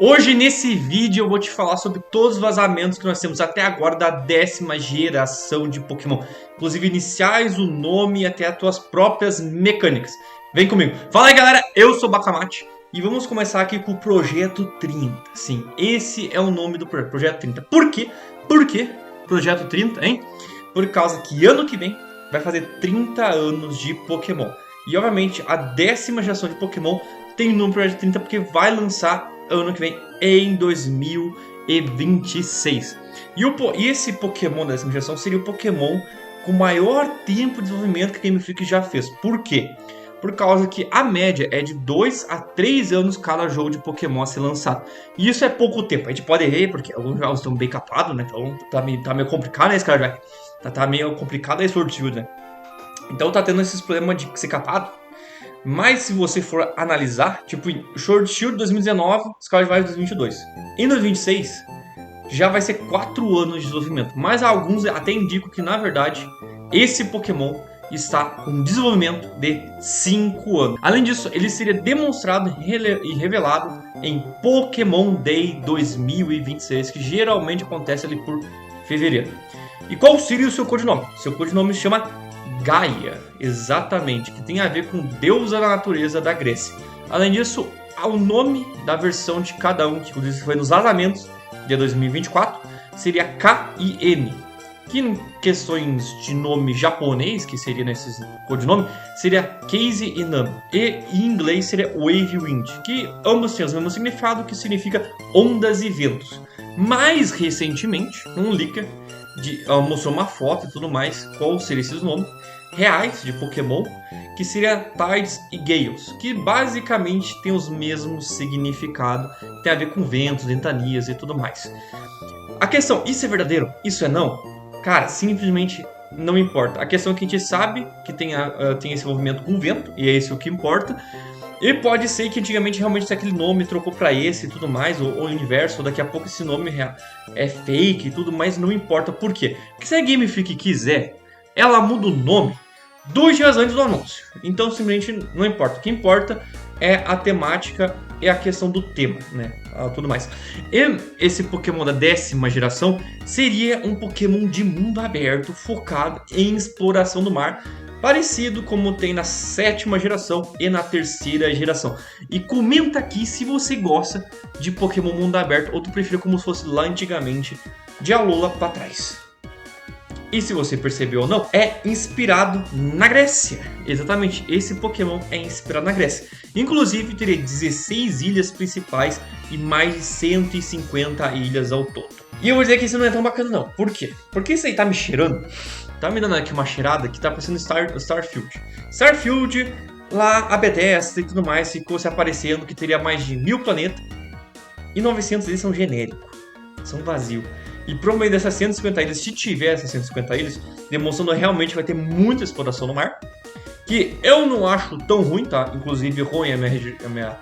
Hoje nesse vídeo eu vou te falar sobre todos os vazamentos que nós temos até agora da 10ª geração de Pokémon. Inclusive iniciais, o nome e até as tuas próprias mecânicas. Vem comigo. Fala aí galera, eu sou o Bakamati e vamos começar aqui com o Projeto 30. Sim, esse é o nome do projeto, Projeto 30. Por quê? Por que Projeto 30, hein? Por causa que ano que vem vai fazer 30 anos de Pokémon. E obviamente a 10ª geração de Pokémon tem o nome Projeto 30 porque vai lançar ano que vem em 2026. E esse Pokémon da 10ª geração seria o Pokémon com maior tempo de desenvolvimento que a Game Freak já fez. Por quê? Por causa que a média é de 2 a 3 anos cada jogo de Pokémon a ser lançado. E isso é pouco tempo. A gente pode errar porque alguns jogos estão bem capados, né? Então tá meio complicado, né, Scarlet? Tá meio complicado aí Sword Shield, né? Então tá tendo esses problemas de ser capado. Mas se você for analisar, tipo, Sword Shield 2019, Scarlet Violet 2022. Em 2026, já vai ser 4 anos de desenvolvimento. Mas alguns até indicam que, na verdade, esse Pokémon está com desenvolvimento de 5 anos. Além disso, ele seria demonstrado e revelado em Pokémon Day 2026, que geralmente acontece ali por fevereiro. E qual seria o seu codinome? Seu codinome se chama Gaia, exatamente, que tem a ver com deusa da natureza da Grécia. Além disso, o nome da versão de cada um, que inclusive foi nos vazamentos de 2024, seria K-I-N, que em questões de nome japonês, que seria nesse codinome, seria Case Inami, e em inglês seria Wave Wind, que ambos têm o mesmo significado, que significa ondas e ventos. Mais recentemente, um leaker mostrou uma foto e tudo mais, qual seriam esses nomes reais de Pokémon, que seria Tides e Gales, que basicamente tem os mesmos significados, tem a ver com ventos, ventanias e tudo mais. A questão, isso é verdadeiro? Isso é não? Cara, simplesmente não importa. A questão é que a gente sabe que tem esse envolvimento com vento, e é isso o que importa. E pode ser que antigamente realmente aquele nome trocou pra esse e tudo mais, ou o inverso, ou daqui a pouco esse nome é fake e tudo mais, não importa. Por quê? Porque se a Game Freak quiser, ela muda o nome 2 dias antes do anúncio. Então simplesmente não importa. O que importa é a temática e a questão do tema, né? Tudo mais. E esse Pokémon da 10ª geração seria um Pokémon de mundo aberto focado em exploração do mar, parecido como tem na 7ª geração e na 3ª geração. E comenta aqui se você gosta de Pokémon mundo aberto ou tu prefere como se fosse lá antigamente, de Alola pra trás. E se você percebeu ou não, é inspirado na Grécia. Exatamente, esse Pokémon é inspirado na Grécia. Inclusive, teria 16 ilhas principais e mais de 150 ilhas ao todo. E eu vou dizer que isso não é tão bacana não. Por quê? Porque isso aí tá me cheirando. Tá me dando aqui uma cheirada que tá parecendo Starfield. Starfield, lá a Bethesda e tudo mais, ficou se aparecendo que teria mais de 1000 planetas. E 900 deles são genéricos. São vazios. E provavelmente dessas 150 ilhas, se tiver essas 150 ilhas, demonstrando realmente que vai ter muita exploração no mar. Que eu não acho tão ruim, tá? Inclusive, ruim é a minha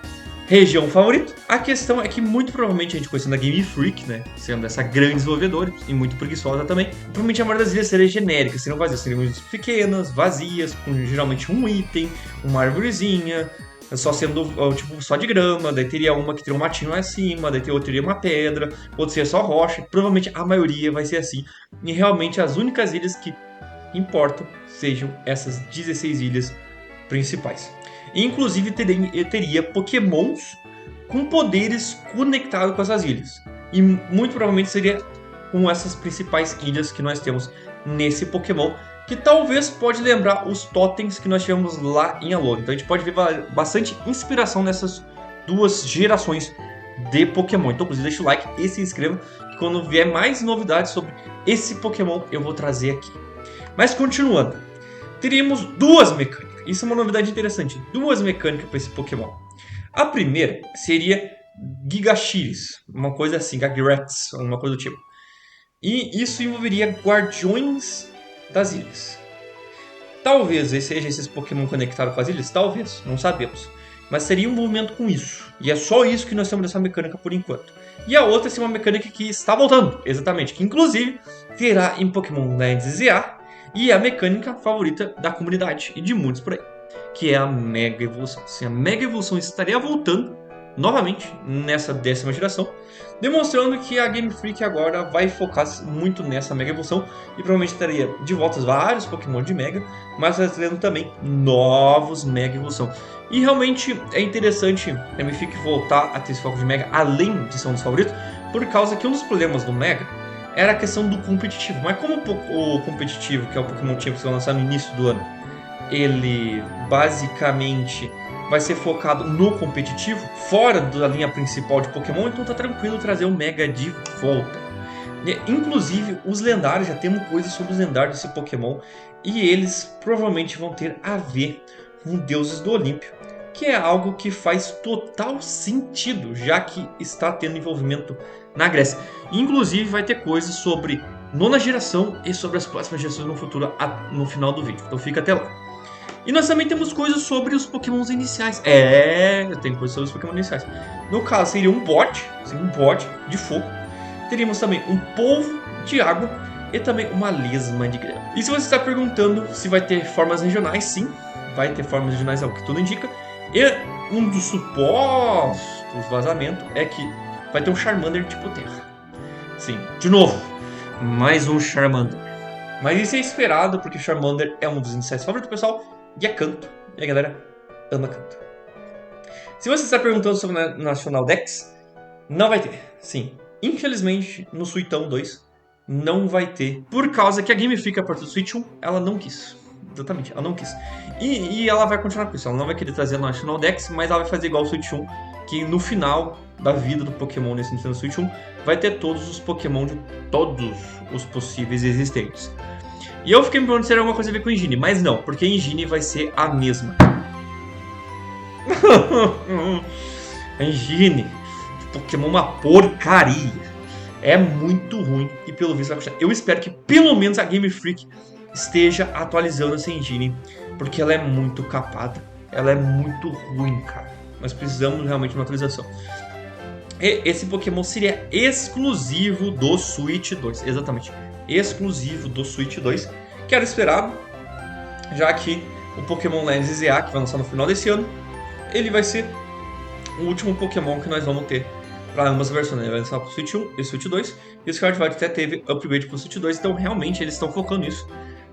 região favorita. A questão é que muito provavelmente a gente conhecendo a Game Freak, né? Sendo essa grande desenvolvedora e muito preguiçosa também. Provavelmente a maioria das ilhas seria genérica, seriam vazias. Seriam ilhas pequenas, vazias, com geralmente um item, uma árvorezinha. Só sendo, tipo, só de grama, daí teria uma que teria um matinho lá acima, daí outra teria uma pedra, outra seria só rocha. Provavelmente a maioria vai ser assim. E realmente as únicas ilhas que importam sejam essas 16 ilhas principais. E, inclusive teria pokémons com poderes conectados com essas ilhas. E muito provavelmente seria com essas principais ilhas que nós temos nesse Pokémon, que talvez pode lembrar os totens que nós tivemos lá em Alola. Então a gente pode ver bastante inspiração nessas duas gerações de Pokémon. Então, inclusive, deixa o like e se inscreva, que quando vier mais novidades sobre esse Pokémon, eu vou trazer aqui. Mas continuando, teríamos duas mecânicas. Isso é uma novidade interessante. Duas mecânicas para esse Pokémon. A primeira seria Gigashiris, uma coisa assim, Gagrex, uma coisa do tipo. E isso envolveria guardiões das ilhas. Talvez seja esses Pokémon conectados com as ilhas, talvez, não sabemos. Mas seria um movimento com isso. E é só isso que nós temos dessa mecânica por enquanto. E a outra é uma mecânica que está voltando, exatamente. Que inclusive terá em Pokémon Legends ZA. E é a mecânica favorita da comunidade e de muitos por aí. Que é a Mega Evolução. Sim, a Mega Evolução estaria voltando novamente nessa 10ª geração, demonstrando que a Game Freak agora vai focar muito nessa Mega Evolução e provavelmente estaria de volta vários Pokémon de Mega, mas trazendo também novos Mega Evolução. E realmente é interessante a Game Freak voltar a ter esse foco de Mega, além de ser um dos favoritos, por causa que um dos problemas do Mega era a questão do competitivo. Mas como o competitivo, que é o Pokémon Champions que foi lançado no início do ano, ele basicamente vai ser focado no competitivo, fora da linha principal de Pokémon, então tá tranquilo trazer o Mega de volta. Inclusive, os lendários, já temos coisas sobre os lendários desse Pokémon, e eles provavelmente vão ter a ver com deuses do Olímpio, que é algo que faz total sentido, já que está tendo envolvimento na Grécia. Inclusive, vai ter coisas sobre 9ª geração e sobre as próximas gerações no futuro, no final do vídeo, então fica até lá. E nós também temos coisas sobre os Pokémons iniciais. Tem coisas sobre os Pokémon iniciais. No caso, seria um bot de fogo. Teríamos também um polvo de água e também uma lesma de grama. E se você está perguntando se vai ter formas regionais, sim, vai ter formas regionais, é o que tudo indica. E um dos supostos vazamentos é que vai ter um Charmander tipo terra. Sim, de novo, mais um Charmander. Mas isso é esperado, porque Charmander é um dos iniciais favoritos do pessoal e é canto. E a galera ama canto. Se você está perguntando sobre o National Dex, não vai ter. Sim, infelizmente no Suitão 2 não vai ter. Por causa que a Game Freak, a partir do Switch 1, ela não quis. Exatamente, ela não quis. E ela vai continuar com isso. Ela não vai querer trazer a National Dex, mas ela vai fazer igual o Switch 1, que no final da vida do Pokémon nesse Nintendo Switch 1 vai ter todos os Pokémon de todos os possíveis existentes. E eu fiquei me perguntando se era alguma coisa a ver com Engine, mas não, porque a Engine vai ser a mesma. A Engine de Pokémon é uma porcaria. É muito ruim e pelo visto vai custar. Eu espero que pelo menos a Game Freak esteja atualizando essa Engine, porque ela é muito capada. Ela é muito ruim, cara. Nós precisamos realmente de uma atualização. E esse Pokémon seria exclusivo do Switch 2, exatamente. Exclusivo do Switch 2, que era esperado, já que o Pokémon Legends ZA, que vai lançar no final desse ano, ele vai ser o último Pokémon que nós vamos ter para ambas versões. Ele vai lançar para o Switch 1 e o Switch 2, e o Scarlet Violet até teve upgrade para o Switch 2, então realmente eles estão focando nisso,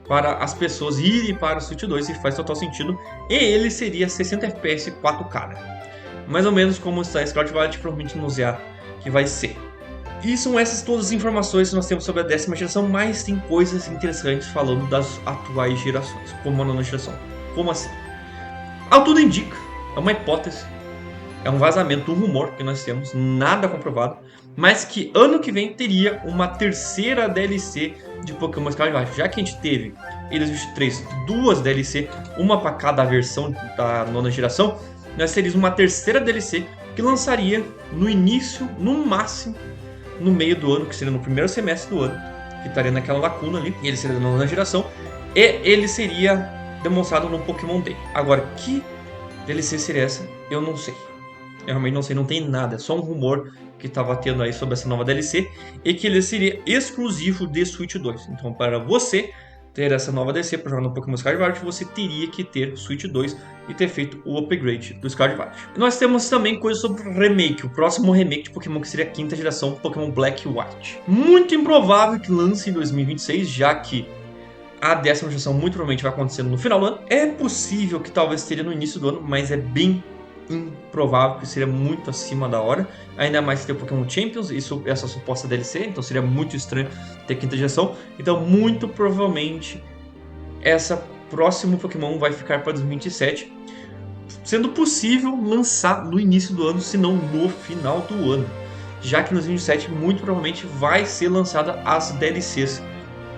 para as pessoas irem para o Switch 2, e faz total sentido, e ele seria 60 FPS 4K, mais ou menos como está Scarlet Violet, provavelmente no ZA que vai ser. E são essas todas as informações que nós temos sobre a 10ª geração, mas tem coisas interessantes falando das atuais gerações, como a 9ª geração. Como assim? Ao tudo indica, é uma hipótese, é um vazamento, um rumor que nós temos, nada comprovado, mas que ano que vem teria uma terceira DLC de Pokémon Scarlet Violet, já que a gente teve em 2023 duas DLC, uma para cada versão da 9ª geração, nós teríamos uma terceira DLC que lançaria no início, no máximo, no meio do ano, que seria no primeiro semestre do ano, que estaria naquela lacuna ali, e ele seria da 9ª geração, e ele seria demonstrado no Pokémon Day. Agora, que DLC seria essa? Eu não sei. Eu realmente não sei, não tem nada, é só um rumor que estava tendo aí sobre essa nova DLC, e que ele seria exclusivo de Switch 2. Então, para você ter essa nova DLC para jogar no Pokémon Scarlet Violet, você teria que ter Switch 2 e ter feito o upgrade do Scarlet Violet. E nós temos também coisas sobre o remake, o próximo remake de Pokémon, que seria a 5ª geração, Pokémon Black e White. Muito improvável que lance em 2026, já que a 10ª geração muito provavelmente vai acontecer no final do ano. É possível que talvez esteja no início do ano, mas é bem improvável, que seria muito acima da hora, ainda mais que ter o Pokémon Champions, essa suposta DLC, então seria muito estranho ter 5ª geração, então muito provavelmente essa próximo Pokémon vai ficar para 2027, sendo possível lançar no início do ano, se não no final do ano, já que nos 2027 muito provavelmente vai ser lançada as DLCs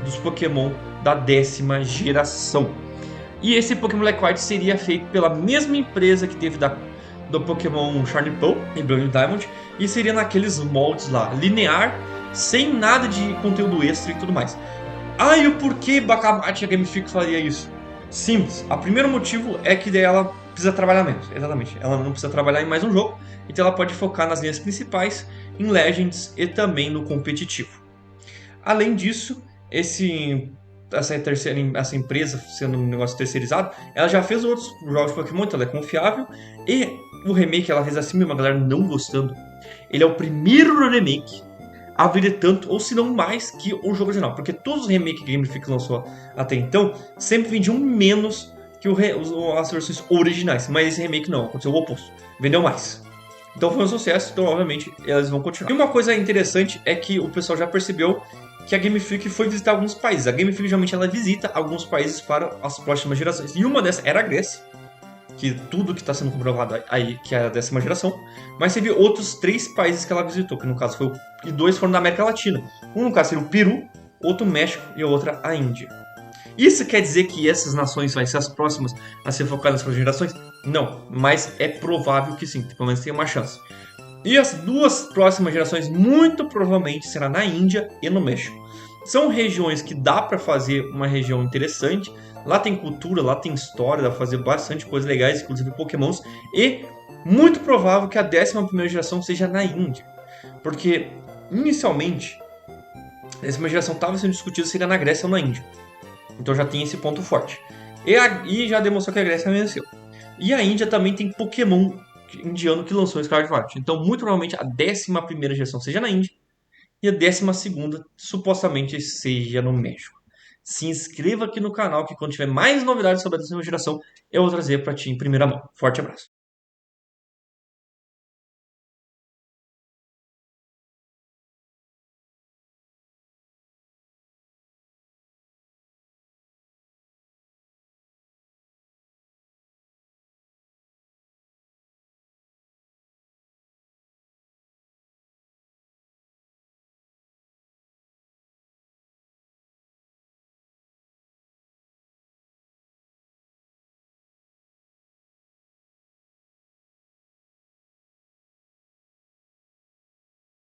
dos Pokémon da 10ª geração. E esse Pokémon Black White seria feito pela mesma empresa que teve do Pokémon Shiny Pearl e Brilliant Diamond, e seria naqueles moldes lá, linear, sem nada de conteúdo extra e tudo mais. E o porquê Bacamarte a Game Freak faria isso? Simples. O primeiro motivo é que daí ela precisa trabalhar menos, exatamente. Ela não precisa trabalhar em mais um jogo, então ela pode focar nas linhas principais, em Legends e também no competitivo. Além disso, esse essa empresa sendo um negócio terceirizado, ela já fez outros jogos de Pokémon, então ela é confiável. E o remake que ela fez assim, mesmo a galera não gostando, ele é o primeiro remake a vender tanto, ou se não mais, que o jogo original. Porque todos os remakes que a Game Freak lançou até então sempre vendiam menos que as versões originais. Mas esse remake não, aconteceu o oposto. Vendeu mais. Então foi um sucesso, então obviamente elas vão continuar. E uma coisa interessante é que o pessoal já percebeu que a Game Freak foi visitar alguns países. A Game Freak geralmente ela visita alguns países para as próximas gerações. E uma dessas era a Grécia, que tudo que está sendo comprovado aí que é a 10ª geração. Mas teve outros 3 países que ela visitou, que no caso foi e 2 foram da América Latina. Um no caso seria o Peru, outro o México e a outra a Índia. Isso quer dizer que essas nações vão ser as próximas a ser focadas nas próximas gerações? Não, mas é provável que sim, pelo menos tem uma chance. E as 2 próximas gerações muito provavelmente será na Índia e no México. São regiões que dá para fazer uma região interessante. Lá tem cultura, lá tem história, dá pra fazer bastante coisas legais, inclusive Pokémons. E muito provável que a 11ª geração seja na Índia. Porque, inicialmente, a 10ª geração estava sendo discutida se seria na Grécia ou na Índia. Então já tem esse ponto forte. E já demonstrou que a Grécia venceu. E a Índia também tem Pokémon indiano que lançou Scarlet Violet. Então, muito provavelmente, a 11ª geração seja na Índia e a 12ª supostamente seja no México. Se inscreva aqui no canal que quando tiver mais novidades sobre a 10ª geração, eu vou trazer para ti em primeira mão. Forte abraço.